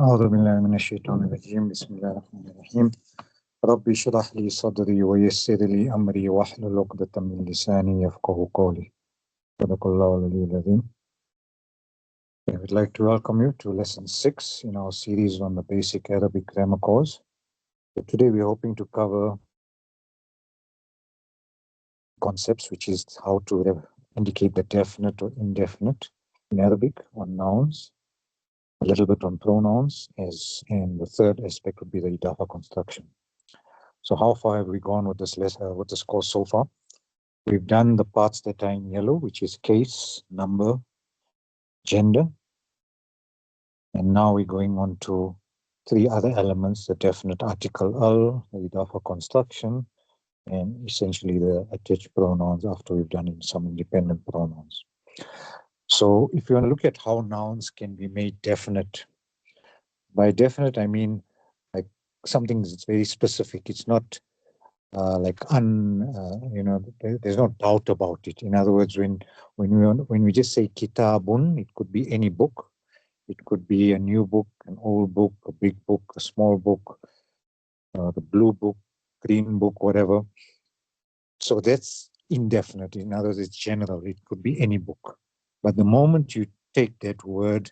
أعوذ بالله من الشيطان الرجيم بسم الله الرحمن الرحيم ربي اشرح لي صدري ويسر لي أمري واحلل عقدة من لساني يفقهوا قولي صدق الله العلي العظيم. I would like to welcome you to lesson 6 in our series on the basic Arabic grammar course. So today we're hoping to cover concepts, which is how to indicate the definite or indefinite in Arabic, on nouns, a little bit on pronouns, and the third aspect would be the Idafa construction. So how far have we gone with this course so far? We've done the parts that are in yellow, which is case, number, gender. And now we're going on to three other elements: the definite article al, the idafah construction, and essentially the attached pronouns after we've done some independent pronouns. So if you want to look at how nouns can be made definite, by definite I mean like something that's very specific. It's not there's no doubt about it. In other words, when we just say kitabun, it could be any book. It could be a new book, an old book, a big book, a small book, the blue book, green book, whatever. So that's indefinite. In other words, it's general. It could be any book. But the moment you take that word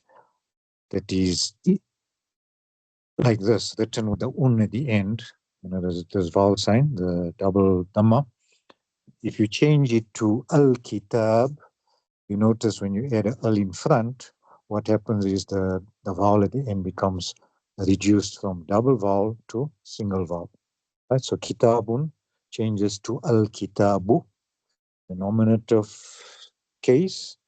that is like this, written with the un at the end, there's vowel sign, the double dhamma. If you change it to al-kitab, you notice when you add an al in front, what happens is the vowel at the end becomes reduced from double vowel to single vowel. Right? So kitabun changes to al-kitabu, the nominative case,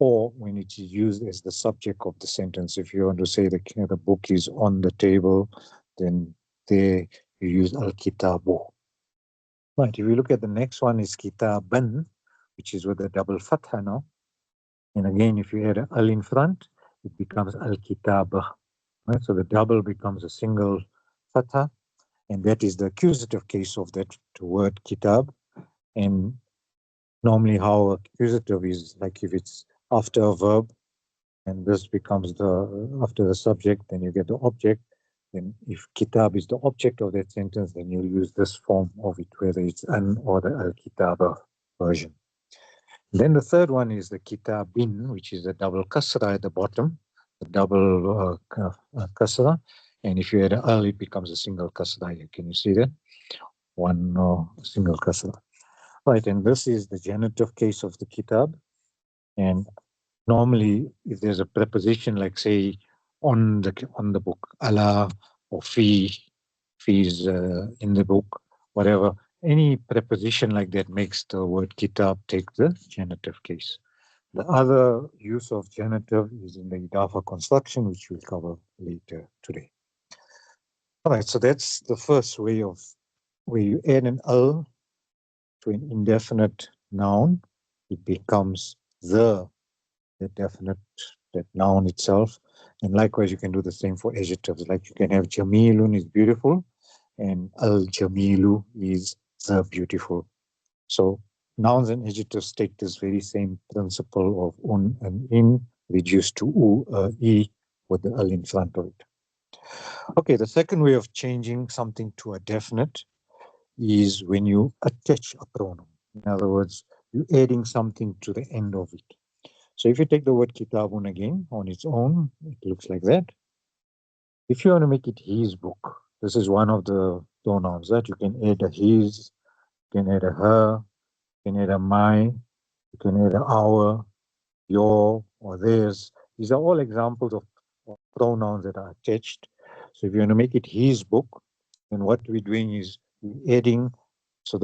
or when it is used as the subject of the sentence. If you want to say the book is on the table, then there you use al-kitabu. Right, if you look at the next one is kitaban, which is with a double fatha now. And again, if you add an al in front, it becomes al-kitabah. Right? So the double becomes a single fatha, and that is the accusative case of that word kitab. And normally how accusative is like if it's after a verb, and this becomes after the subject, then you get the object. Then if kitab is the object of that sentence, then you'll use this form of it, whether it's an or the al-kitabah version. Then the third one is the kitabin, which is a double kasra at the bottom, a double kasra. And if you add an al, it becomes a single kasra. Can you see that? One single kasra. Right, and this is the genitive case of the kitab. And normally, if there's a preposition like, say, on the book, ala or fi is in the book, whatever, any preposition like that makes the word kitab take the genitive case. The other use of genitive is in the idafa construction, which we'll cover later today. All right, so that's the first way of where you add an al to an indefinite noun, it becomes the definite, that noun itself. And likewise, you can do the same for adjectives. Like you can have jamilun is beautiful, and al-jamilu is the beautiful. So nouns and adjectives take this very same principle of un and in reduced to u, e with the al in front of it. Okay, the second way of changing something to a definite is when you attach a pronoun. In other words, you're adding something to the end of it. So if you take the word kitabun again on its own, it looks like that. If you want to make it his book, this is one of the pronouns that you can add a his, you can add a her, you can add a my, you can add a our, your, or theirs. These are all examples of pronouns that are attached. So if you want to make it his book, then what we're doing is we're adding, so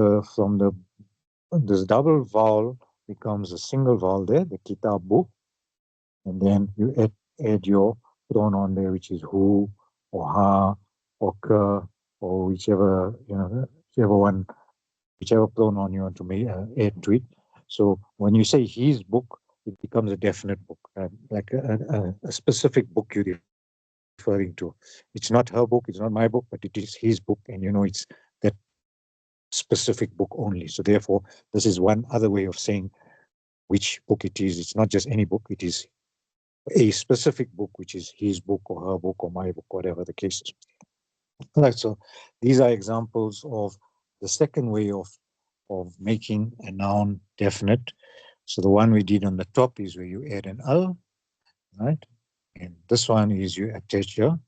this double vowel becomes a single vowel there, the kitabu, and then you add your pronoun there, which is who or ha or ka or whichever pronoun you want to add to it. So when you say his book, it becomes a definite book, like a specific book you're referring to. It's not her book, it's not my book, but it is his book, and it's that specific book only. So therefore, this is one other way of saying which book it is. It's not just any book, it is a specific book, which is his book or her book or my book, whatever the case is. Right, so these are examples of the second way of making a noun definite. So the one we did on the top is where you add an al, right? And this one is you attach your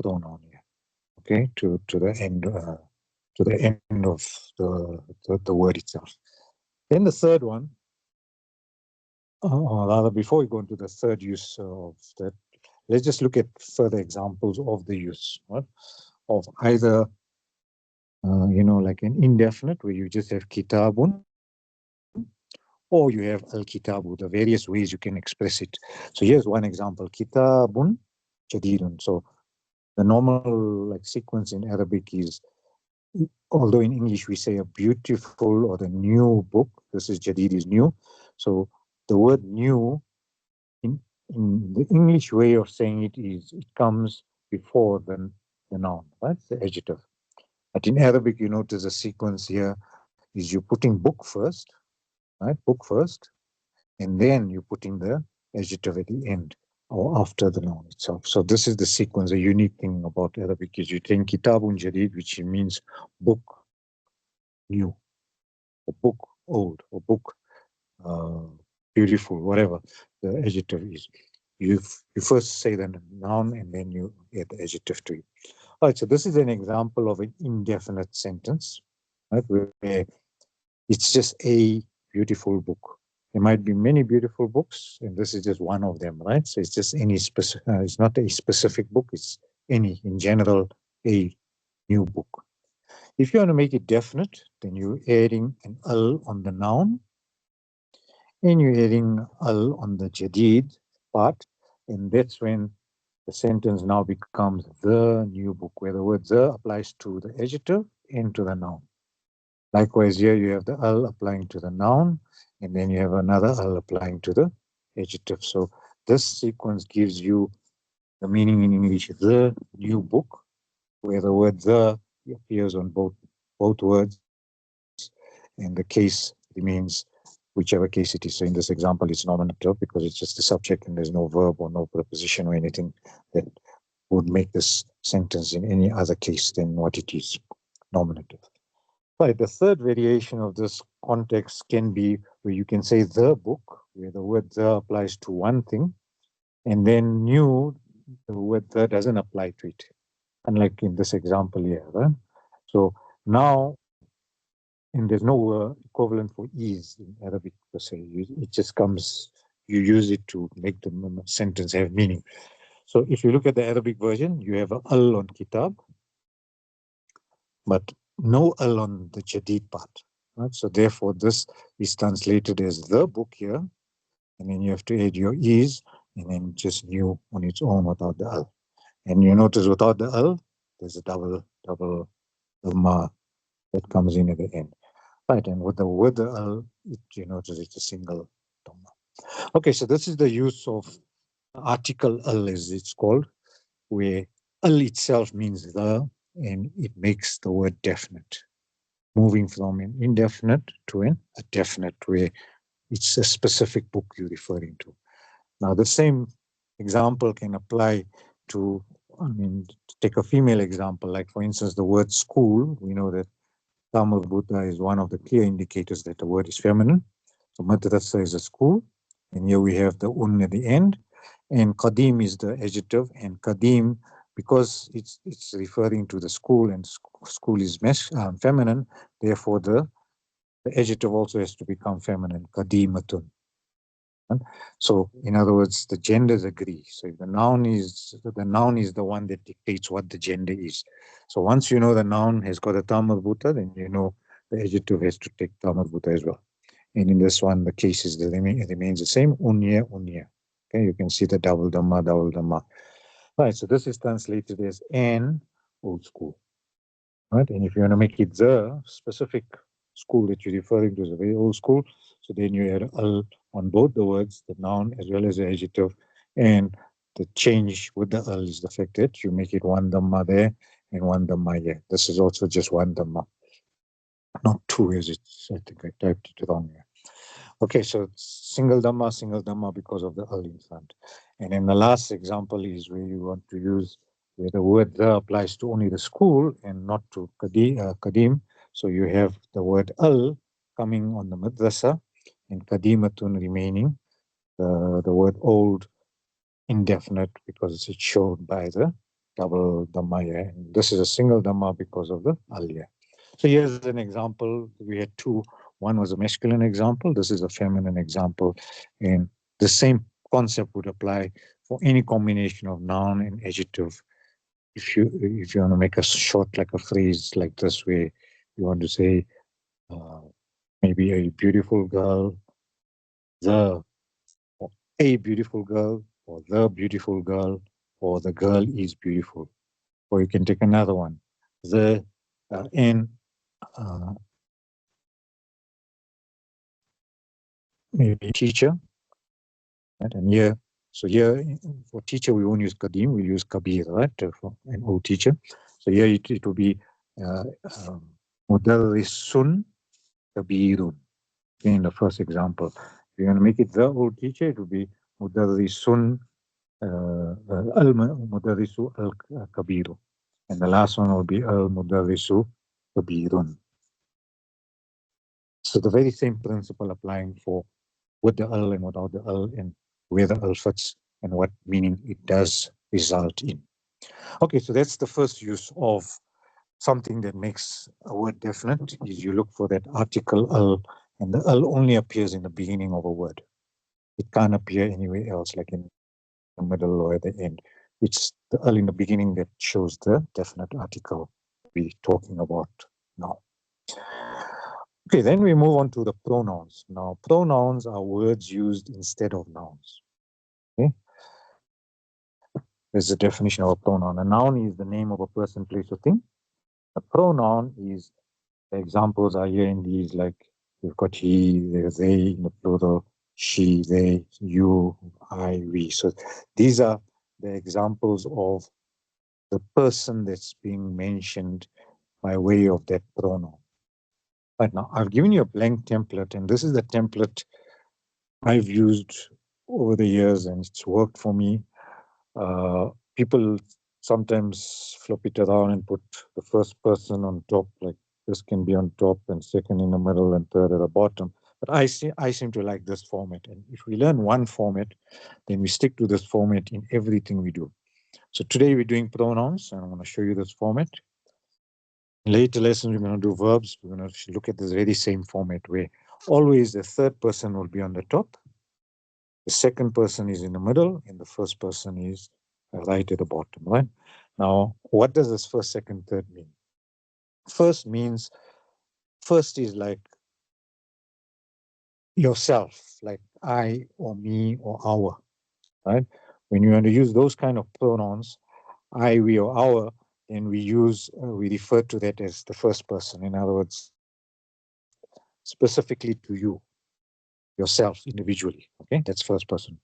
pronoun here, okay, to the end of the word itself. Then the third one, or rather, before we go into the third use of that, let's just look at further examples of the use, right, of either like an indefinite where you just have kitabun, or you have al-kitabu, the various ways you can express it. So here's one example, kitabun jadidun. So the normal like sequence in Arabic is, although in English we say a beautiful or the new book, this is jadid is new. So the word new in the English way of saying it is it comes before the noun, right? The adjective. But in Arabic, you notice the sequence here is you're putting book first, right? Book first, and then you're putting the adjective at the end or after the noun itself. So this is the sequence. A unique thing about Arabic is you take kitabun jadid, which means book new, or book old, or book uh, beautiful, whatever the adjective is. You first say the noun and then you add the adjective to it. All right, so this is an example of an indefinite sentence, right, where it's just a beautiful book. There might be many beautiful books, and this is just one of them, right? So it's just any specific, it's not a specific book, it's any, in general, a new book. If you want to make it definite, then you're adding an al on the noun, and you're adding al on the jadid part, and that's when the sentence now becomes the new book, where the word the applies to the adjective and to the noun. Likewise, here you have the al applying to the noun, and then you have another al applying to the adjective. So this sequence gives you the meaning in English, the new book, where the word the appears on both words, and the case remains whichever case it is. So in this example, it's nominative because it's just the subject and there's no verb or no preposition or anything that would make this sentence in any other case than what it is, nominative. Right, the third variation of this context can be where you can say the book, where the word the applies to one thing, and then new, the word the doesn't apply to it, unlike in this example here. Right? So now, and there's no equivalent for ease in Arabic per se. It just comes, you use it to make the sentence have meaning. So if you look at the Arabic version, you have al on kitab, but no al on the jadid part. Right? So therefore, this is translated as the book here, and then you have to add your is, and then just new on its own without the al. And you notice without the al, there's a double ma that comes in at the end. Right, and with the al, you notice it's a single dhamma. Okay, so this is the use of article al, as it's called, where al itself means the, and it makes the word definite, moving from an indefinite to a definite, where it's a specific book you're referring to. Now, the same example can apply to, to take a female example, like for instance, the word school. We know that Tamil Buddha is one of the clear indicators that the word is feminine. So madrasa is a school, and here we have the un at the end, and qadim is the adjective, and qadim, because it's referring to the school, and school is feminine, therefore the adjective also has to become feminine, qadimatun. So in other words, the genders agree. So if the noun is the one that dictates what the gender is. So once you know the noun has got a Tamar Bhuta, then you know the adjective has to take Tamar Bhuta as well. And in this one, the case is it remains the same, unya, unya. Okay, you can see the double dhamma, double dhamma. Right, so this is translated as an old school. Right, and if you want to make it the specific school that you're referring to is a very old school, so then you add al on both the words, the noun as well as the adjective, and the change with the al is the fact that you make it one dhamma there and one dhamma here. This is also just one dhamma, not two as it's, I think I typed it wrong here. Okay, so single dhamma because of the al in front. And then the last example is where you want to use where the word the applies to only the school and not to kadim. So you have the word al coming on the madrasa and kadimatun remaining, the word old indefinite because it's shown by the double dhamma here. And this is a single dhamma because of the aliyah. So here's an example. We had two. One was a masculine example. This is a feminine example. And the same concept would apply for any combination of noun and adjective. If you want to make a short like a phrase like this, where you want to say uh, maybe a beautiful girl, the or a beautiful girl, or the beautiful girl, or the girl is beautiful. Or you can take another one, the and uh, maybe teacher, right? And here, so here for teacher we won't use kadim, we'll use kabir, right? For an old teacher. So here it will be uh, um, mudarrisun kabirun. In the first example, if you're going to make it the old teacher, it will be mudarrisun al-mudarrisu al-kabiru. And the last one will be al-mudarrisu kabirun. So the very same principle applying for with the al and without the al and where the al fits and what meaning it does result in. Okay, so that's the first use of something that makes a word definite is you look for that article al, and the al only appears in the beginning of a word. It can't appear anywhere else, like in the middle or at the end. It's the al in the beginning that shows the definite article we're talking about now. Okay, then we move on to the pronouns. Now, pronouns are words used instead of nouns. Okay, there's a definition of a pronoun. A noun is the name of a person, place, or thing. A pronoun is, the examples are here in these, like you've got he, there's they in the plural, she, they, you, I, we. So these are the examples of the person that's being mentioned by way of that pronoun. Right now, I've given you a blank template, and this is the template I've used over the years, and it's worked for me. People sometimes flip it around and put the first person on top, like this can be on top, and second in the middle, and third at the bottom. But I seem to like this format. And if we learn one format, then we stick to this format in everything we do. So today we're doing pronouns, and I'm going to show you this format. In later lessons, we're going to do verbs. We're going to look at this very same format where always the third person will be on the top, the second person is in the middle, and the first person is right at the bottom, right? Now, what does this first, second, third mean? First means, first is like yourself, like I or me or our, right? When you want to use those kind of pronouns, I, we, or our, then we refer to that as the first person. In other words, specifically to you, yourself individually, okay? That's first person.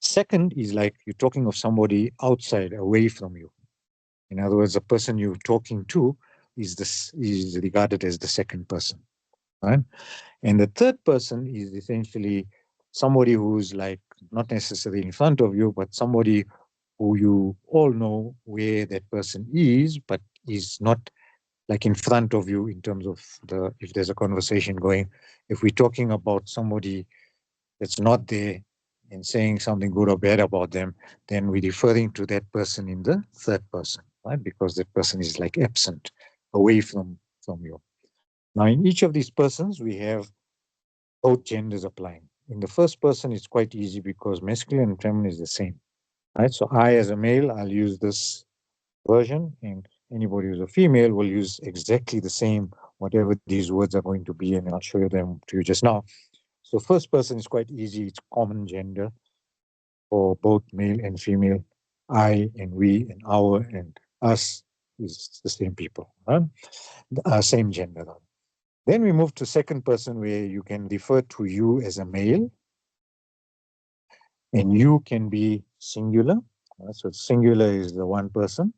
Second is like you're talking of somebody outside, away from you. In other words, the person you're talking to is regarded as the second person, right? And the third person is essentially somebody who's like not necessarily in front of you, but somebody who you all know where that person is, but is not like in front of you in terms of if there's a conversation going. If we're talking about somebody that's not there and saying something good or bad about them, then we're referring to that person in the third person, right? Because that person is like absent, away from you. Now, in each of these persons, we have both genders applying. In the first person, it's quite easy because masculine and feminine is the same, right? So I, as a male, I'll use this version, and anybody who's a female will use exactly the same, whatever these words are going to be, and I'll show you them to you just now. So first person is quite easy. It's common gender for both male and female. I and we and our and us is the same people, right? Same gender. Then we move to second person where you can refer to you as a male and you can be singular. So singular is the one person.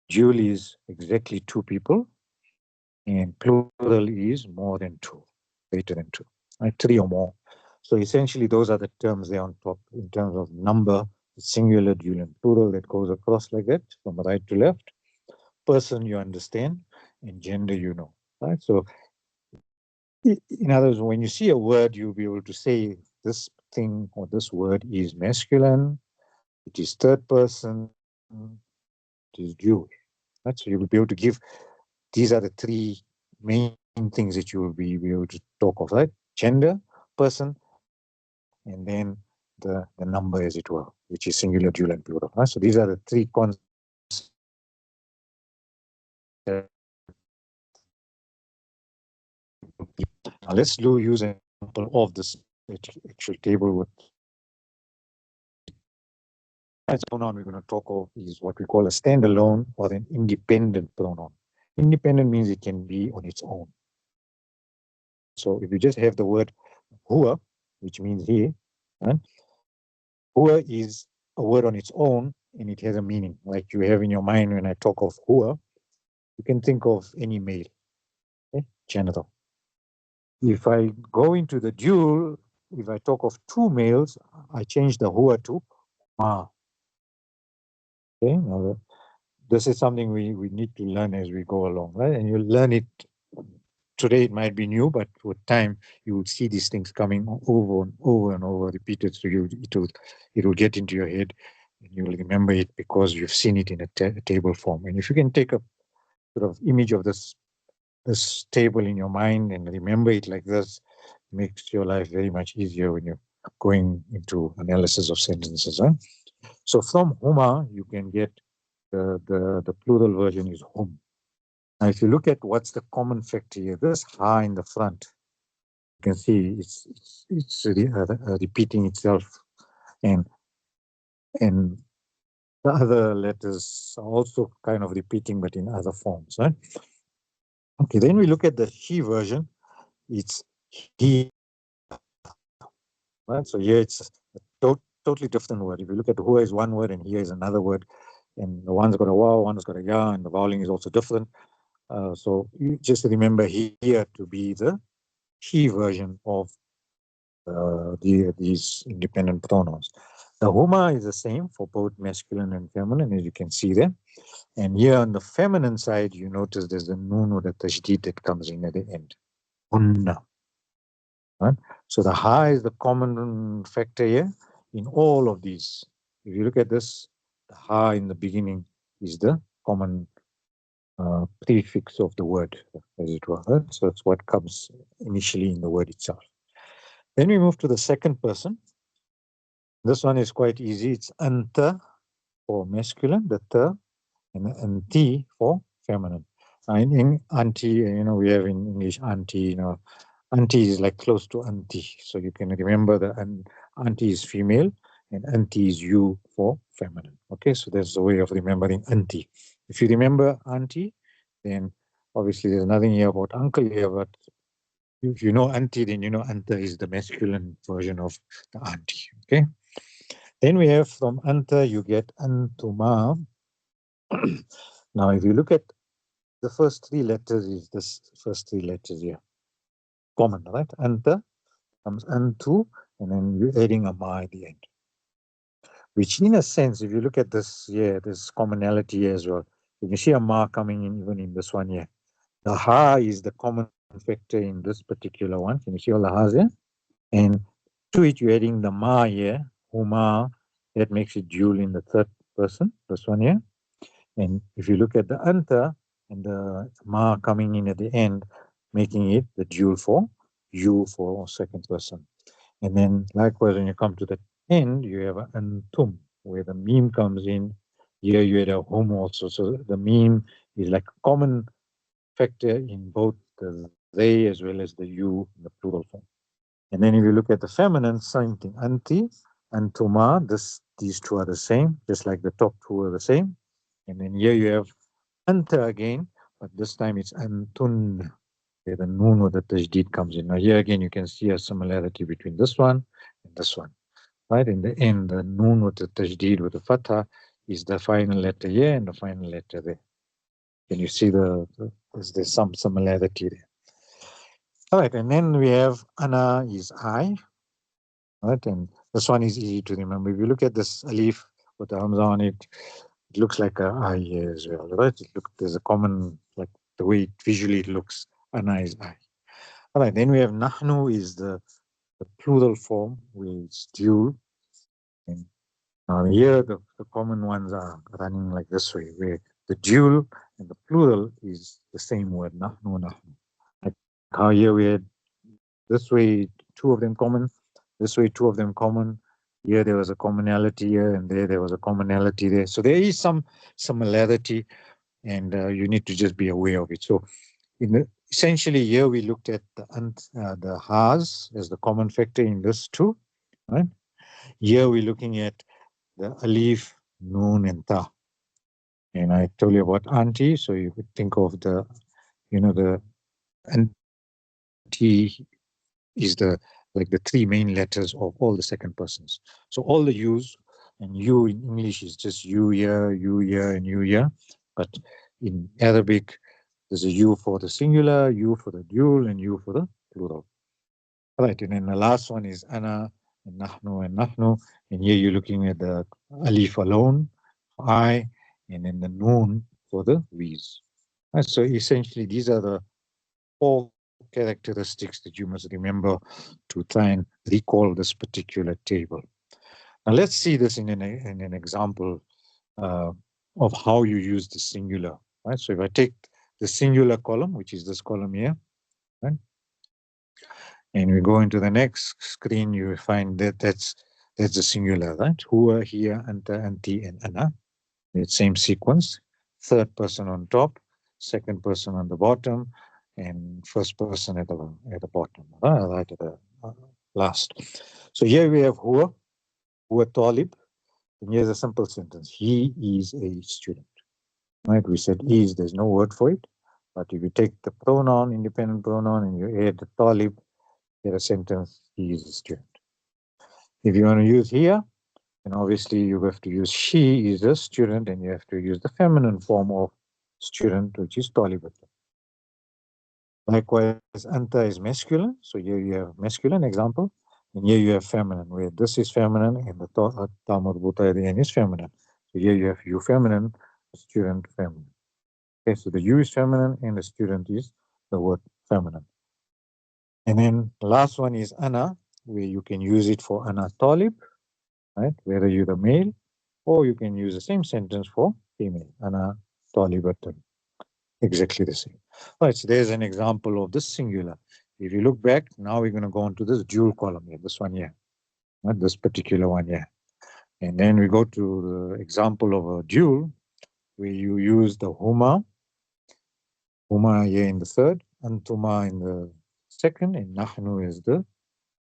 Dual is exactly two people. And plural is more than two, greater than two, right? Three or more. So essentially, those are the terms there on top in terms of number It's singular, dual, and plural that goes across like that from right to left. Person you understand, and gender you know, right? So in other words, when you see a word, you'll be able to say this thing or this word is masculine, it is third person, it is dual. Right? So you will be able to give, these are the three main things that you will be able to talk of, right? Gender, person, and then the number, as it were, which is singular, dual, and plural. Right? So these are the three concepts. Now let's use an example of this actual table with pronoun we're going to talk of is what we call a standalone or an independent pronoun. Independent means it can be on its own. So if you just have the word hua, which means he, right? Hua is a word on its own and it has a meaning. Like you have in your mind when I talk of hua, you can think of any male, okay? Genital. If I go into the dual, if I talk of two males, I change the hua to ma. Okay, now this is something we need to learn as we go along, right? And you learn it today, it might be new, but with time you will see these things coming over and over and over, repeated. So it will get into your head and you will remember it because you've seen it in a table form. And if you can take a sort of image of this table in your mind and remember it like this, makes your life very much easier when you're going into analysis of sentences. Huh? So from huma, you can get the plural version is hum. Now, if you look at what's the common factor here, this ha in the front, you can see it's repeating itself, and the other letters are also kind of repeating, but in other forms, right? Okay, then we look at the he version. It's he, right? So here it's a totally different word. If you look at who is one word and here is another word, and the one's got a wow, one's got a ya, and the vowel is also different. So you just remember here to be the he version of these independent pronouns. The huma is the same for both masculine and feminine, as you can see there. And here on the feminine side, you notice there's a noon or the tashdid that comes in at the end. Hunna. Right? So the ha is the common factor here in all of these. If you look at this, the ha in the beginning is the common prefix of the word, as it were. Right? So it's what comes initially in the word itself. Then we move to the second person. This one is quite easy. It's anta for masculine, the ta, and anti for feminine. In auntie, we have in English auntie, auntie is like close to auntie. So you can remember that auntie is female and auntie is you for feminine. Okay, so there's a way of remembering auntie. If you remember auntie, then obviously there's nothing here about uncle here, but if you know auntie, then you know anta is the masculine version of the auntie. Okay. Then we have from anta, you get antuma. Now, if you look at the first three letters, is this first three letters here. Common, right? Anta comes antu, and then you're adding a ma at the end. Which, in a sense, if you look at this here, there's commonality here as well. You can see a ma coming in even in this one here. The ha is the common factor in this particular one. Can you see all the ha's here? And to it, you're adding the ma here, huma, that makes it dual in the third person, this one here. And if you look at the anta and the ma coming in at the end, making it the dual for you for second person. And then likewise, when you come to the end, you have an antum, where the meme comes in. Here you had a hum also. So the meme is like a common factor in both the they as well as the you in the plural form. And then if you look at the feminine, same thing. Anti, antuma, these two are the same, just like the top two are the same. And then here you have anta again, but this time it's antun, where the noon or the tajdid comes in. Now here again, you can see a similarity between this one and this one. Right? In the end, the noon with the tajdid with the fatha is the final letter here and the final letter there. Can you see there's some similarity there? All right, and then we have ana is I. Right, and this one is easy to remember. If you look at this alif, put the hamza on it. It looks like a I here as well, right? There's a common, like the way visually it looks, ana is I. All right, then we have nahnu is the plural form, where it's dual. And here the common ones are running like this way, where the dual and the plural is the same word, nahnu, nahnu. Like how here we had this way, two of them common, this way, two of them common. Here there was a commonality here, and there was a commonality there. So there is some similarity, and you need to just be aware of it. So essentially here we looked at the has as the common factor in this too, right? Here we're looking at the alif, noon, and ta. And I told you about anti, so you could think of the anti is like the three main letters of all the second persons. So all the U's, and you in English is just you here, and you here. But in Arabic, there's a U for the singular, U for the dual, and U for the plural. All right, and then the last one is ana, and nahnu. And here you're looking at the alif alone, I, and then the noon for the we's. Right, so essentially, these are the four characteristics that you must remember to try and recall this particular table. Now let's see this in an example of how you use the singular. Right. So if I take the singular column, which is this column here, right, and we go into the next screen, you will find that that's the singular, right? Huwa, here, anta, anti, and ana. The same sequence. Third person on top, second person on the bottom, and first person at the bottom, right at the last. So here we have huwa talib, and here's a simple sentence: he is a student. Right? We said is, there's no word for it, but if you take the pronoun, independent pronoun, and you add the talib, get a sentence: he is a student. If you want to use here, and obviously you have to use she is a student, and you have to use the feminine form of student, which is talibatun. Likewise, anta is masculine, so here you have masculine example, and here you have feminine, where this is feminine and the ta marbuta at the end is feminine. So here you have you feminine, student feminine. Okay, so the you is feminine and the student is the word feminine. And then the last one is ana, where you can use it for ana talib, right? Whether you're the male, or you can use the same sentence for female, ana talibatun. Exactly the same. All right, so there's an example of the singular. If you look back, now we're going to go into this dual column here, this one here, not this particular one here. And then we go to the example of a dual, where you use the huma here in the third, antuma in the second, and nahnu is the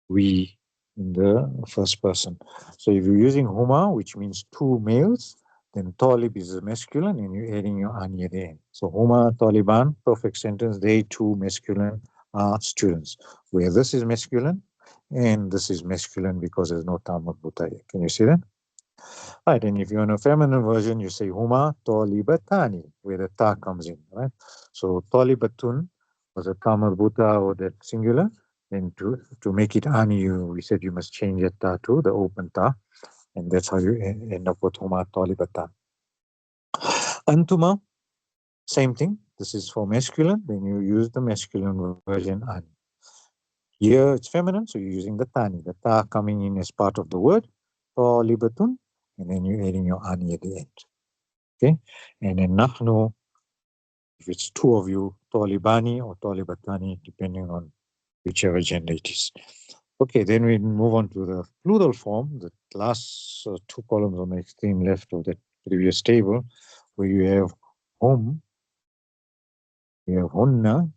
we in the first person. So if you're using huma, which means two males, then talib is masculine, and you're adding your ani at the end. So huma taliban, perfect sentence. They two masculine are students. Where this is masculine and this is masculine because there's no ta marbuta. Can you see that? Right, and if you're in a feminine version, you say huma talibatani, where the ta comes in, right? So talibatun was a ta marbuta or that singular. And to make it ani, we said you must change that ta to the open ta, and that's how you end up with huma talibatan. Antuma, same thing. This is for masculine. Then you use the masculine version ani. Here it's feminine, so you're using the tani, the ta coming in as part of the word, talibatun, and then you're adding your ani at the end. Okay, and then nahnu, if it's two of you, talibani or talibatani, depending on whichever gender it is. Okay, then we move on to the plural form, the last two columns on the extreme left of the previous table, where you have hum, you have hunna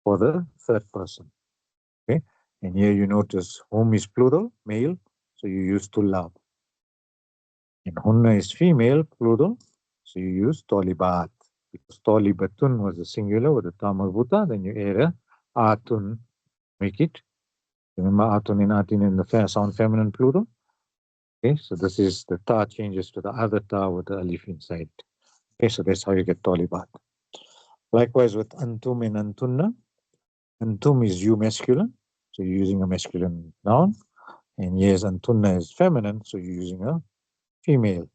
for the third person. Okay, and here you notice hum is plural, male, so you use tullab. And hunna is female, plural, so you use talibat. Because talibatun was the singular with the ta marbuta, then you add a atun, make it. Remember atun and atin in the sound feminine plural? Okay, so this is the ta changes to the other ta with the alif inside. Okay, so that's how you get talibat. Likewise with antum and antunna. Antum is you masculine, so you're using a masculine noun. And yes, antunna is feminine, so you're using a female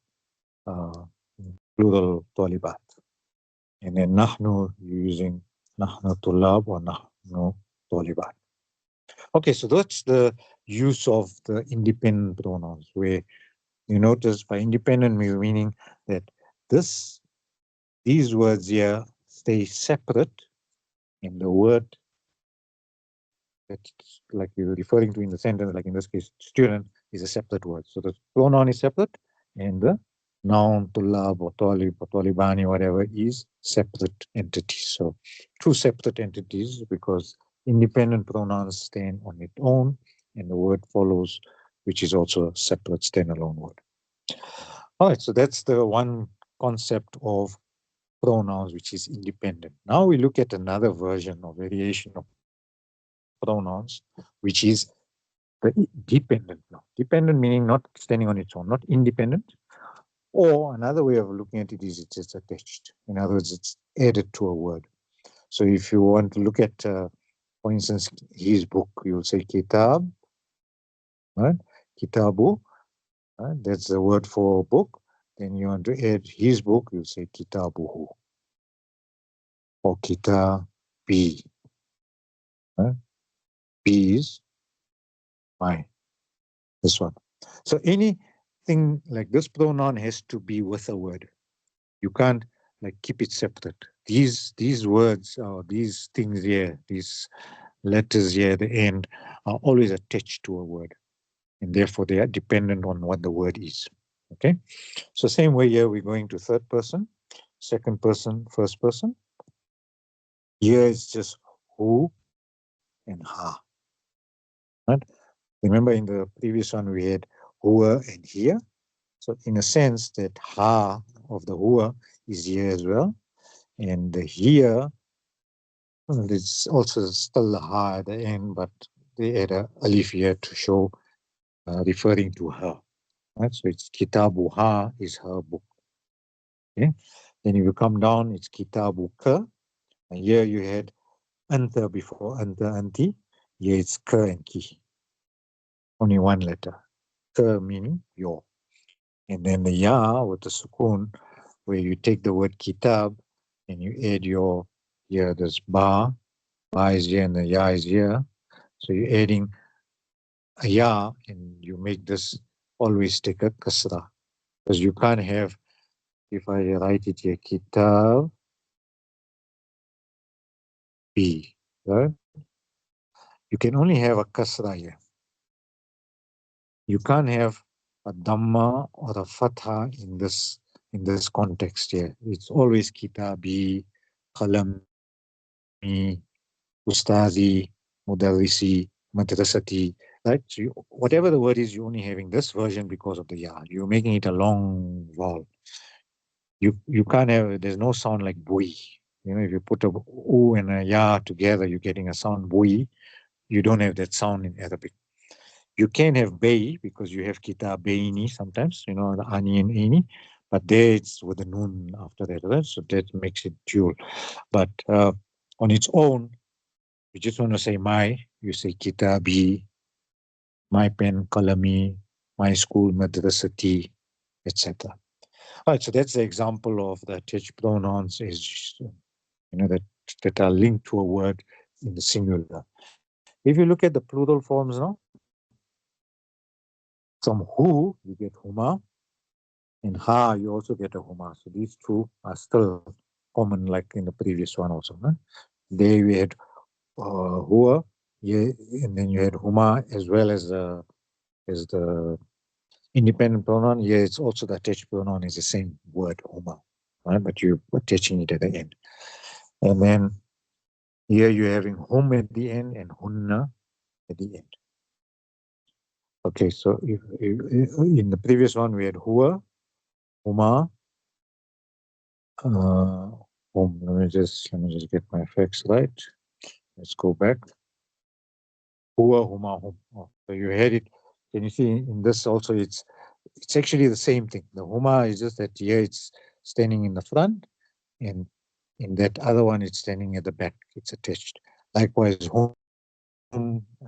plural talibat. And then nahnu, you're using nahnu tulab or nahnu talibat. Okay, so that's the use of the independent pronouns, where you notice by independent meaning that these words here stay separate, and the word that's like you're referring to in the sentence, like in this case, student, is a separate word. So the pronoun is separate, and the noun, tulab or talib or talibani, whatever, is separate entities. So two separate entities, because independent pronouns stand on its own, and the word follows, which is also a separate standalone word. All right, so that's the one concept of pronouns, which is independent. Now we look at another version or variation of pronouns, which is the dependent now. Dependent meaning not standing on its own, not independent. Or another way of looking at it is it's just attached. In other words, it's added to a word. So if you want to look at, for instance, his book, you'll say kitab, right? Kitabu, right? That's the word for book. Then you want to add his book, you'll say kitabuhu or kitabi. Right? B is my, this one. So anything like this pronoun has to be with a word. You can't like keep it separate. These words or these things here, these letters here at the end are always attached to a word, and therefore they are dependent on what the word is. Okay, so same way here we're going to third person, second person, first person. Here it's just who and ha. Right? Remember in the previous one we had whoa and here. So in a sense that ha of the whoa is here as well, and the here, well, it's also still a ha at the end, but they add a alif here to show referring to her. Right? So it's kitabu ha is her book. Okay. Then if you come down, it's kitabu ka. And here you had anta before anta anti. Here it's ka and ki. Only one letter. Ka meaning your. And then the ya with the sukun, where you take the word kitab and you add your, here there's ba is here and the ya is here. So you're adding a ya and you make this always take a kasra. Because you can't have, if I write it here, kitab B, right? You can only have a kasra here. You can't have a dhamma or a fatha in this context here. It's always kitabi, qalami, ustazi, mudarrisi, madrasati, right? So whatever the word is, you're only having this version because of the ya. You're making it a long vowel. You can't have, there's no sound like bui. If you put a u and a ya together, you're getting a sound bui. You don't have that sound in Arabic. You can have bay because you have kitabaini sometimes, the ani and ini, but there it's with the noon after that, right? So that makes it dual. But on its own, you just want to say my, you say kitabi, my pen, kalami, my school, madrasati, etc. All right, so that's the example of the attached pronouns is, that are linked to a word in the singular. If you look at the plural forms now, from who you get huma, and ha you also get a huma. So these two are still common like in the previous one also. Huh? There we had hua, yeah, and then you had huma as well as the independent pronoun. Yeah, it's also the attached pronoun is the same word huma, right? But you're attaching it at the end. And then here you're having hum at the end and hunna at the end. Okay, so if in the previous one we had hua, huma, hum. Let me just get my facts right. Let's go back. Hua, huma, hum. Oh, so you had it. Can you see in this also? It's actually the same thing. The huma is just that here it's standing in the front, and in that other one it's standing at the back. It's attached. Likewise, hum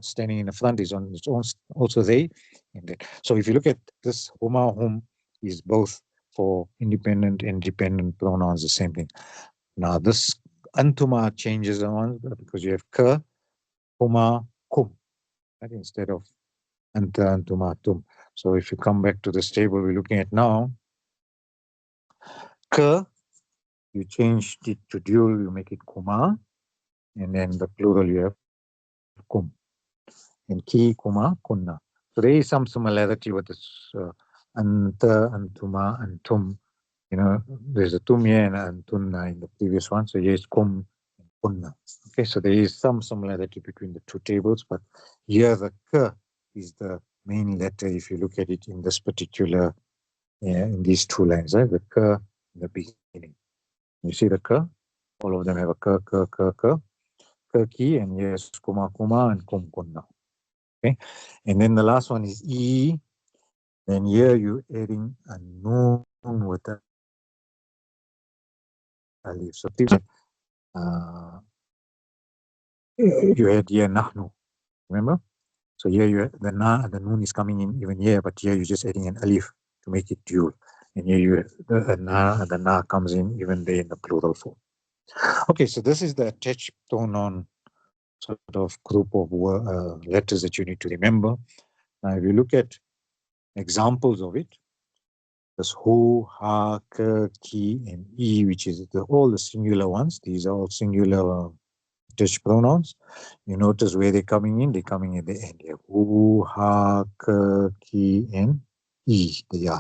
standing in the front is on its own also there. And that. So if you look at this huma, hum, is both for independent and dependent pronouns, the same thing. Now this antuma changes on because you have ka, kuma, kum, right, instead of anta, antuma, tum. So if you come back to this table we're looking at now, ka, you change it to dual, you make it kuma, and then the plural you have kum. And ki, kuma, kunna. So there is some similarity with this anta, antuma, antum. There's a tum here and antunna in the previous one. So here is kum and kunna. Okay, so there is some similarity between the two tables, but here the k is the main letter if you look at it in this particular, in these two lines, right? The k in the beginning. You see the k? All of them have a k, k, k, k. Ki, and yes, kuma, kuma, and kum, kunna. Okay, and then the last one is e. Then here you adding a noon with a alif. So you had here nahnu, remember? So here you the noon is coming in even here, but here you're just adding an alif to make it dual. And here you the na comes in even there in the plural form. Okay, so this is the attached pronoun sort of group of letters that you need to remember. Now, if you look at examples of it, there's who, ha, ke, ki, and e, which is all the singular ones. These are all singular attached pronouns. You notice where they're coming in. They're coming at the end here. Who, ha, ke, ki, and e, the ya.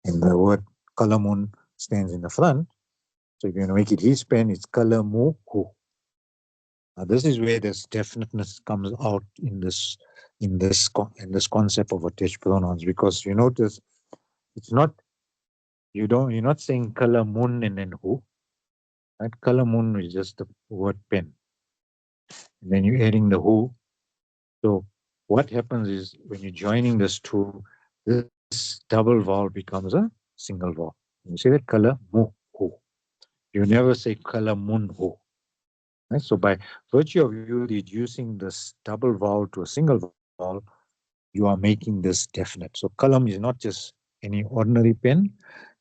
And the word kalamun stands in the front. So if you're going to make it his pen, it's kalamu hu. Now this is where this definiteness comes out in this concept of attached pronouns, because you notice it's not you're not saying kalamun and then hu. Right? Kalamun is just the word pen. And then you're adding the who. So what happens is when you're joining this two, this double vowel becomes a single vowel. You see that kalamu hu. You never say kalamun hu. Right? So by virtue of you reducing this double vowel to a single vowel, you are making this definite. So kalam is not just any ordinary pen.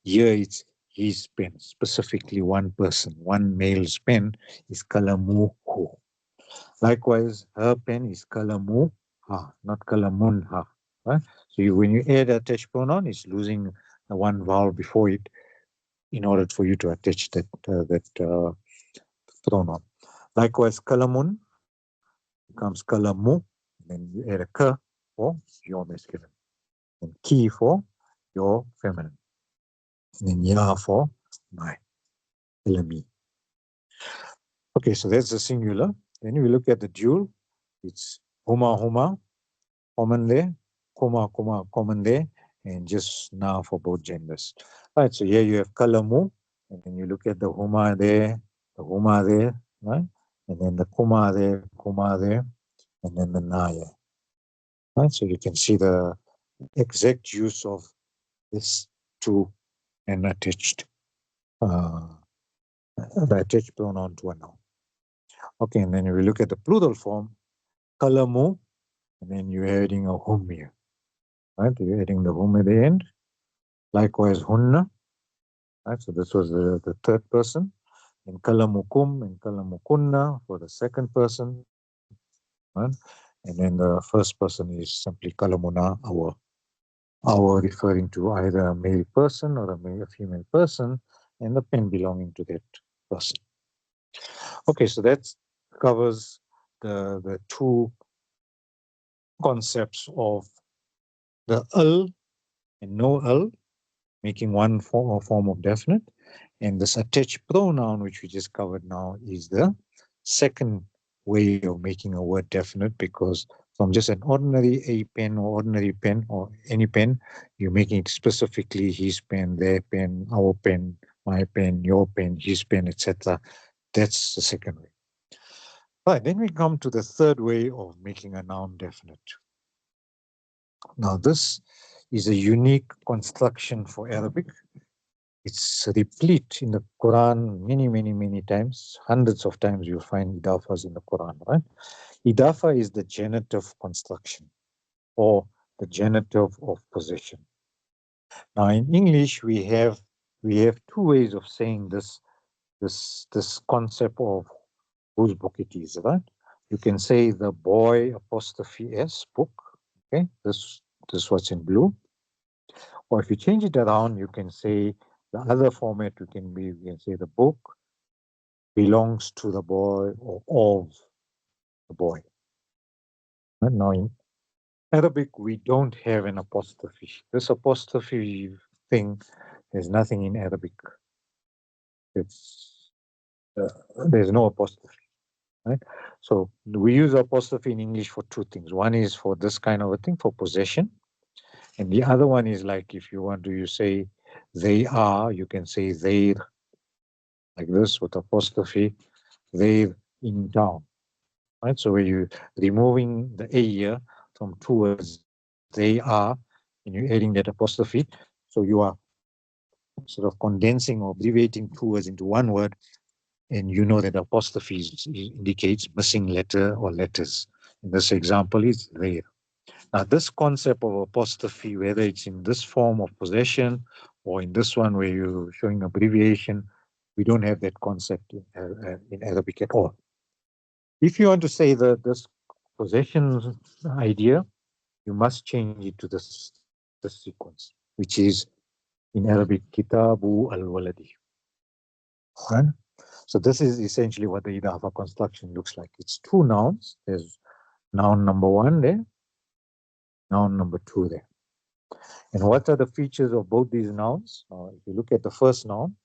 Here it's his pen, specifically one person, one male's pen is kalamu hu. Likewise, her pen is kalamu ha, not kalamun ha. Right? So when you add a attached pronoun, it's losing the one vowel before it in order for you to attach that pronoun. Likewise, kalamun becomes kalamu, then you add a ka for your masculine, and ki for your feminine, and then ya for my, kalami. Okay, so that's the singular. Then we look at the dual. It's huma huma, common there, kuma kuma, common there, and just na for both genders. All right, so here you have kalamu, and then you look at the huma there, right? And then the kuma there, and then the na here. Right, so you can see the exact use of this to an attached, the attached pronoun to a noun. Okay, and then if we look at the plural form, kalamu, and then you're adding a hum here. Right, you're adding the hum at the end. Likewise, hunna. Right, so this was the third person. And kalamukum and kalamukunna for the second person. Right? And then the first person is simply kalamuna, our referring to either a male person or a female person, and the pen belonging to that person. Okay, so that covers the two concepts of the al and no al, making one form of definite, and this attached pronoun, which we just covered now, is the second way of making a word definite, because from just an ordinary a pen or ordinary pen or any pen, you're making it specifically his pen, their pen, our pen, my pen, your pen, his pen, etc. That's the second way. Right, then we come to the third way of making a noun definite. Now, this is a unique construction for Arabic. It's replete in the Quran many times. Hundreds of times you'll find idafas in the Quran, right? Idafa is the genitive construction or the genitive of possession. Now in English we have two ways of saying this concept of whose book it is, right? You can say the boy apostrophe s book. Okay, this what's in blue. Or if you change it around, you can say the other format. You can say the book belongs to the boy or of the boy. And now in Arabic, we don't have an apostrophe. This apostrophe thing, there's nothing in Arabic. It's there's no apostrophe, right? So we use apostrophe in English for two things. One is for this kind of a thing, for possession, and the other one is like if you want to, you say they are, you can say they, like this with apostrophe, they in town, right? So where you removing the a here from two words, they are, and you're adding that apostrophe, so you are sort of condensing or abbreviating two words into one word, and you know that apostrophe indicates missing letter or letters. In this example is there. Now this concept of apostrophe, whether it's in this form of possession or in this one where you're showing abbreviation, we don't have that concept in Arabic at all. If you want to say that this possession idea, you must change it to the sequence, which is in Arabic, Kitabu al-Waladi. Right? So this is essentially what the Idafa construction looks like. It's two nouns. There's noun number one there, noun number two there. And what are the features of both these nouns? If you look at the first noun,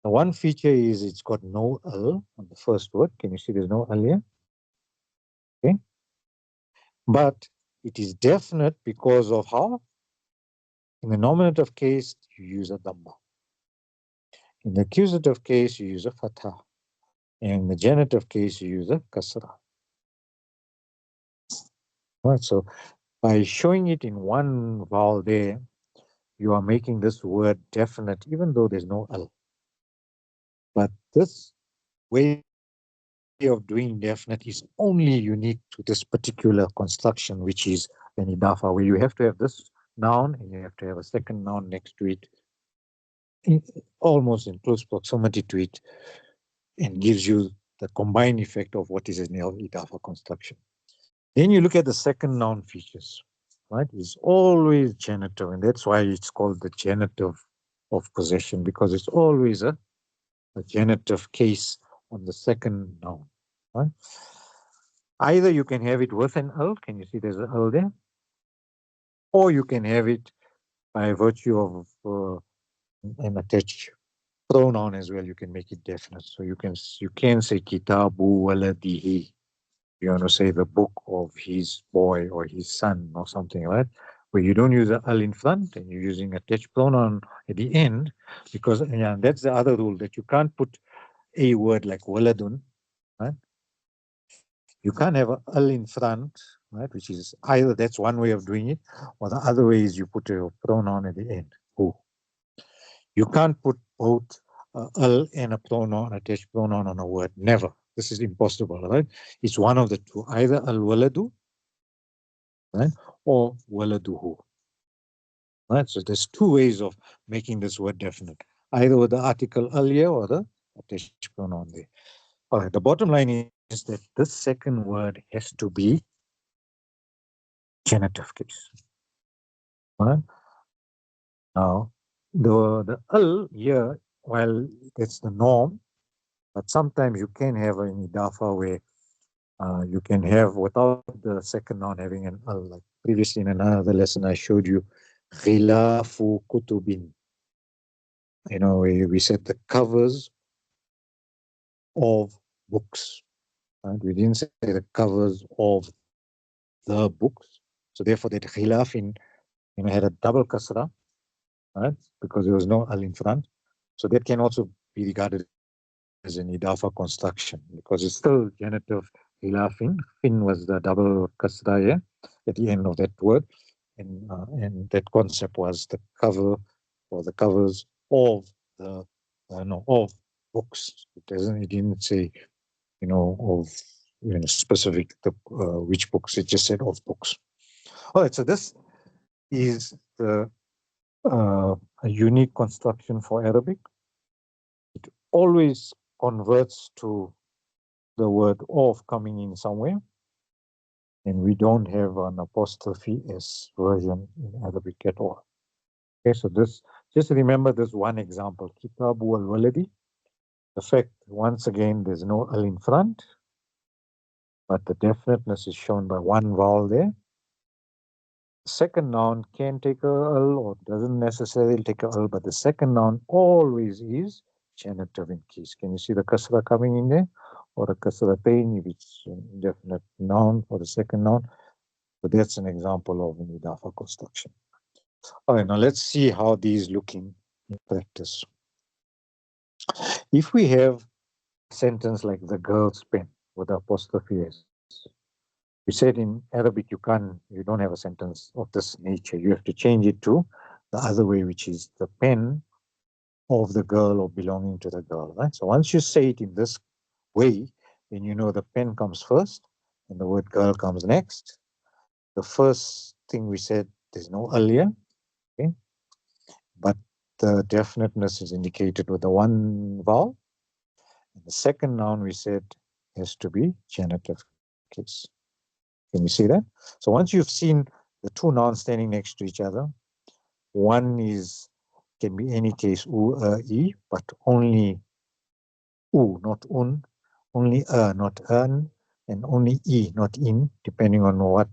the one feature is it's got no al on the first word. Can you see there's no al here? Okay. But it is definite because of how? In the nominative case, you use a dhamma. In the accusative case, you use a fatha. And in the genitive case, you use a kasra. Right, so by showing it in one vowel there, you are making this word definite, even though there's no al. But this way of doing definite is only unique to this particular construction, which is an idafa, where you have to have this noun and you have to have a second noun next to it, almost in close proximity to it, and gives you the combined effect of what is an idafa construction. Then you look at the second noun features, right? It's always genitive, and that's why it's called the genitive of possession, because it's always a genitive case on the second noun, right? Either you can have it with an L, can you see there's an L there? Or you can have it by virtue of an attached pronoun as well. You can make it definite. So you can say kitabu waladihi. You want to say the book of his boy or his son or something, right? Where you don't use an al in front and you're using attached pronoun at the end, because yeah, that's the other rule, that you can't put a word like waladun, right? You can't have an al in front, right? Which is either that's one way of doing it, or the other way is you put a pronoun at the end. Who? You can't put both al and a pronoun, attached pronoun on a word. Never. This is impossible, right? It's one of the two, either al waladu, right, or waladuhu. Right? So there's two ways of making this word definite, either with the article al here or the attached pronoun there. All right, the bottom line is that this second word has to be genitive case. Right? Now, the al here, while that's the norm, but sometimes you can have an idafa where you can have without the second noun having an al. Like previously in another lesson, I showed you khilafu kutubin. You know, we said the covers of books. Right? We didn't say the covers of the books. So therefore, that khilaf had a double kasra, right? Because there was no al in front. So that can also be regarded as an idafa construction, because it's still genitive khilafin. Fin was the double kasra here at the end of that word, and that concept was the cover or the covers of the no of books. It didn't say of specific which books. It just said of books. All right, so this is the a unique construction for Arabic. It always converts to the word of coming in somewhere, and we don't have an apostrophe S version in Arabic at all. Okay, so this, just remember this one example, Kitabu al-Waladi. The fact, once again, there's no al in front, but the definiteness is shown by one vowel there. The second noun can take a al or doesn't necessarily take a al, but the second noun always is genitive in case. Can you see the kasra coming in there? Or a kasratain if it's an indefinite noun for the second noun. So that's an example of an idafa construction. All right, now let's see how these look in practice. If we have a sentence like the girl's pen with apostrophe S, we said in Arabic you don't have a sentence of this nature. You have to change it to the other way, which is the pen of the girl or belonging to the girl, right? So once you say it in this way, then you know the pen comes first and the word girl comes next. The first thing we said, there's no earlier, okay? But the definiteness is indicated with the one vowel. And the second noun we said has to be genitive case. Can you see that? So once you've seen the two nouns standing next to each other, one is can be any case u, e, but only u, not un, only not an, and only e, not in, depending on what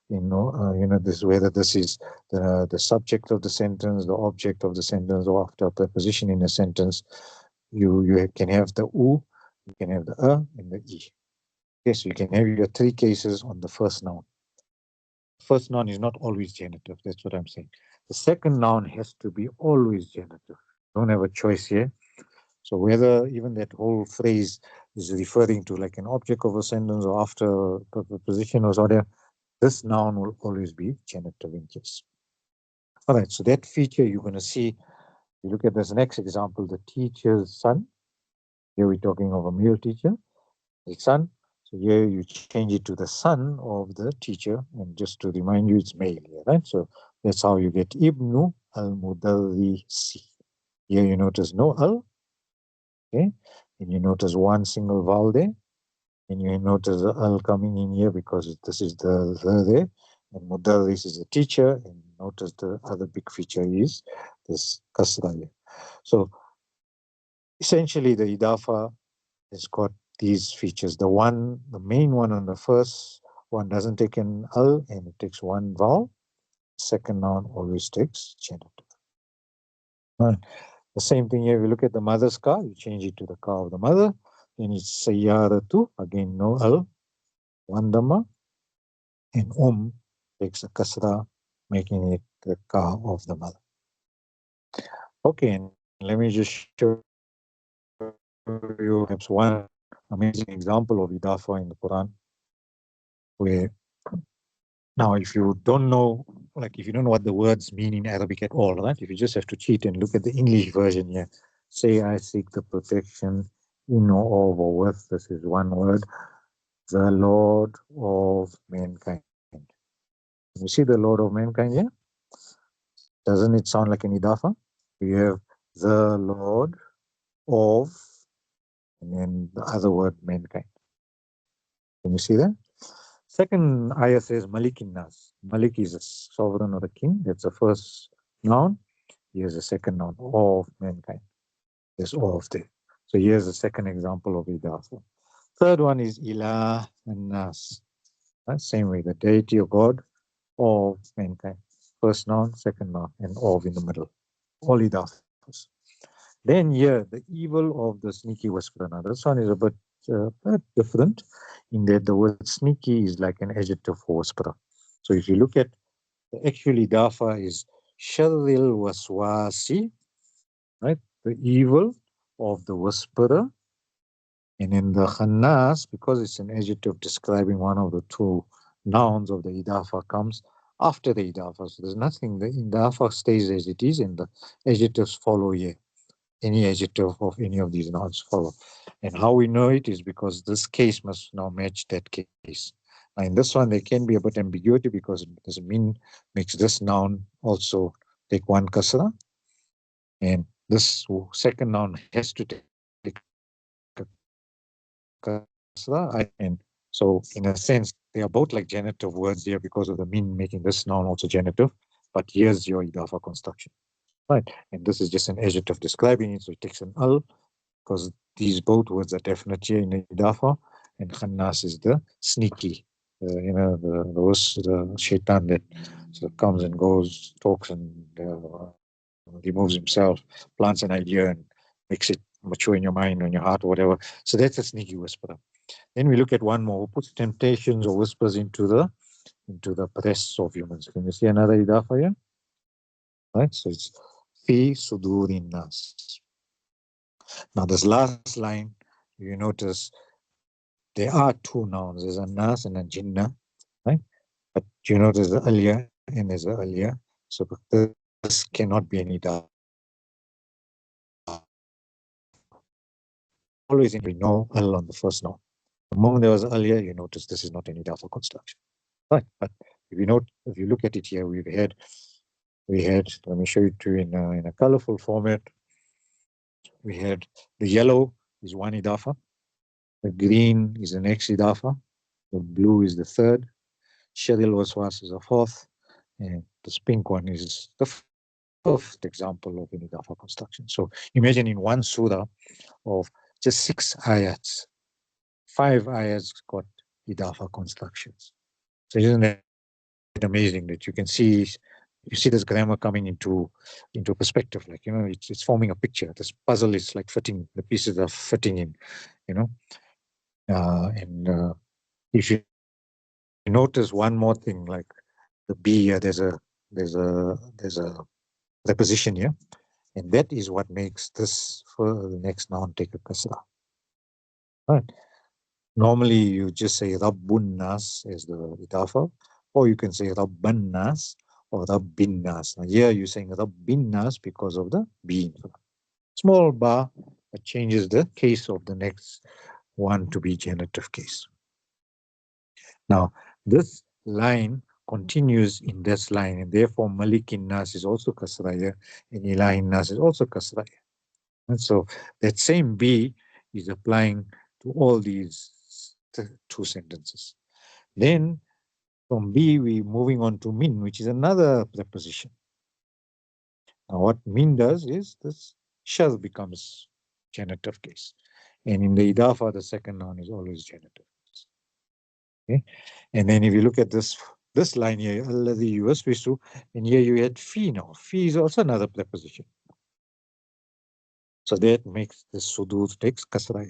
this whether this is the subject of the sentence, the object of the sentence, or after a preposition in a sentence. You can have the u, you can have the and the e. Okay, so you can have your three cases on the first noun. First noun is not always genitive. That's what I'm saying. The second noun has to be always genitive. Don't have a choice here. So whether even that whole phrase is referring to like an object of a sentence or after a preposition or whatever, this noun will always be genitive in case. All right, so that feature you're going to see, you look at this next example, the teacher's son. Here we're talking of a male teacher, his son. So here you change it to the son of the teacher, and just to remind you, it's male here, right? So that's how you get Ibnu al-Mudarrisi. Here you notice no al, okay? And you notice one single vowel there, and you notice the al coming in here because this is the there, and Mudarris is the teacher, and notice the other big feature is this kasra here. So essentially the idafa has got these features. The main one on the first one doesn't take an al and it takes one vowel. Second noun always takes genitive. Right. The same thing here, if you look at the mother's car, you change it to the car of the mother. Then it's sayyaratu, again no al, one dhamma, and takes a kasra, making it the car of the mother. Okay, and let me just show you perhaps one amazing example of idafa in the Quran, where now if you don't know, like if you don't know what the words mean in Arabic at all, right? If you just have to cheat and look at the English version here, say I seek the protection in or of or with, this is one word, the Lord of mankind. You see the Lord of mankind here? Doesn't it sound like an idafa? We have the Lord of, and then the other word, mankind. Can you see that? Second ayah says Malikin Nas. Malik is a sovereign or a king. That's the first noun. Here's the second noun, of mankind. There's of there. So here's the second example of idafa. Third one is Ilah and Nas. Same way, the deity of God, of mankind. First noun, second noun, and of in the middle. All idafas. Then here, the evil of the sneaky whisperer. Now this one is a bit different in that the word sneaky is like an adjective for whisperer. So if you look at the actual idafa is sharril waswasi, right? The evil of the whisperer. And in the khannas, because it's an adjective describing one of the two nouns of the idafa, comes after the idafa. So there's nothing, the idafa stays as it is and the adjectives follow here. Any adjective of any of these nouns follow. And how we know it is because this case must now match that case. Now in this one, there can be a bit ambiguity because this mean makes this noun also take one kasra, and this second noun has to take a kasra. And so, in a sense, they are both like genitive words here because of the min making this noun also genitive. But here's your idafa construction, right? And this is just an adjective describing it. So it takes an al, because these both words are definite here in idafa, and khannas is the sneaky, the shaitan that sort of comes and goes, talks and removes himself, plants an idea and makes it mature in your mind or in your heart or whatever. So that's a sneaky whisperer. Then we look at one more, who puts temptations or whispers into the breasts of humans. Can you see another idafa here? Right? So it's fi sudurin nas. Now this last line, you notice there are two nouns. There's a nas and a jinnah, right? But you notice the aliyah and there's a aliyah. So this cannot be an idafa. Always we know al on the first noun. The moment there was aliyah, you notice this is not an idafa construction. Right. But if you look at it here, we had, let me show it to you in a colorful format. We had the yellow is one idafa, the green is the next idafa, the blue is the third, Shadil Waswas is a fourth, and this pink one is the fifth example of an idafa construction. So imagine in one surah of just 6 ayats, 5 ayats got idafa constructions. So isn't it amazing that you see this grammar coming into perspective, like, it's forming a picture. This puzzle is like fitting, the pieces are fitting in, and if you notice one more thing, like the B here, there's a preposition here, and that is what makes this for the next noun take a kasra. Right. Normally you just say Rabbun Nas as the idafa, or you can say Rabban Nas or Rabbin Nas. Now here you're saying Rabbin Nas because of the being. Small ba that changes the case of the next one to be genitive case. Now this line continues in this line, and therefore Malikin Nas is also kasraya, and Ilahin Nas is also kasraya. And so that same B is applying to all these two sentences. Then from B, we're moving on to min, which is another preposition. Now, what min does is this shall becomes genitive case. And in the idafa, the second noun is always genitive. Okay. And then if you look at this line here, alladhi yuwaswisu, and here you had fi now. Fi is also another preposition. So that makes the sudur takes kasra.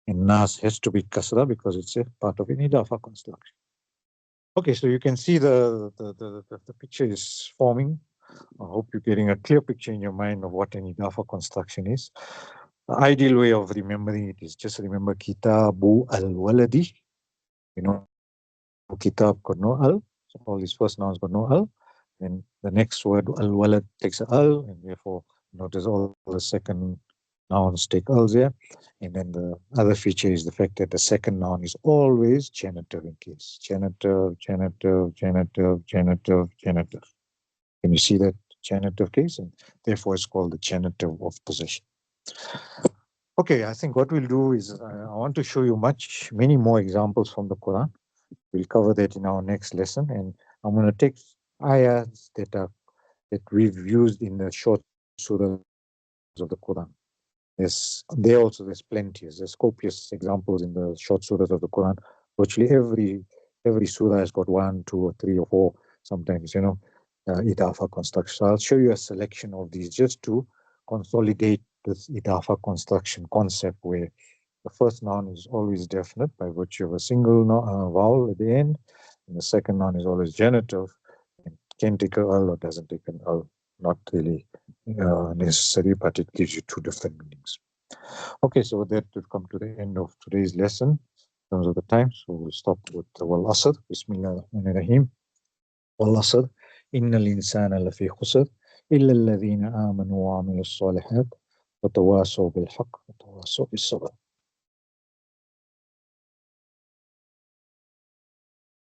And nas has to be kasra because it's a part of an idafa construction. Okay, so you can see the picture is forming. I hope you're getting a clear picture in your mind of what an idafa construction is. The ideal way of remembering it is just remember kitabu al-waladi. Kitab got no al, so all these first nouns got no al. And the next word al-walad takes al, and therefore notice all the second nouns take al there. And then the other feature is the fact that the second noun is always genitive in case. Genitive, genitive, genitive, genitive, genitive. Can you see that genitive case? And therefore it's called the genitive of possession. Okay, I think what we'll do is I want to show you many more examples from the Quran. We'll cover that in our next lesson, and I'm going to take ayats that we've used in the short surahs of the Quran. There's plenty. There's copious examples in the short surahs of the Quran. Virtually every surah has got 1, 2, or 3 or 4 sometimes, idafa construction. So I'll show you a selection of these just to consolidate this idafa construction concept, where the first noun is always definite by virtue of a single vowel at the end, and the second noun is always genitive and can take an al or doesn't take an al. Not really necessary, but it gives you 2 different meanings. Okay, so with that, we've come to the end of today's lesson in terms of the time. So we'll stop with wal asr. Bismillah ar-Rahman ar-Rahim. Wal asr. Innal insana lafi khusr. Illa alladhina amanu wa amilu s-salihat. Wa tawasaw bil haqq wa tawasaw bis sabr.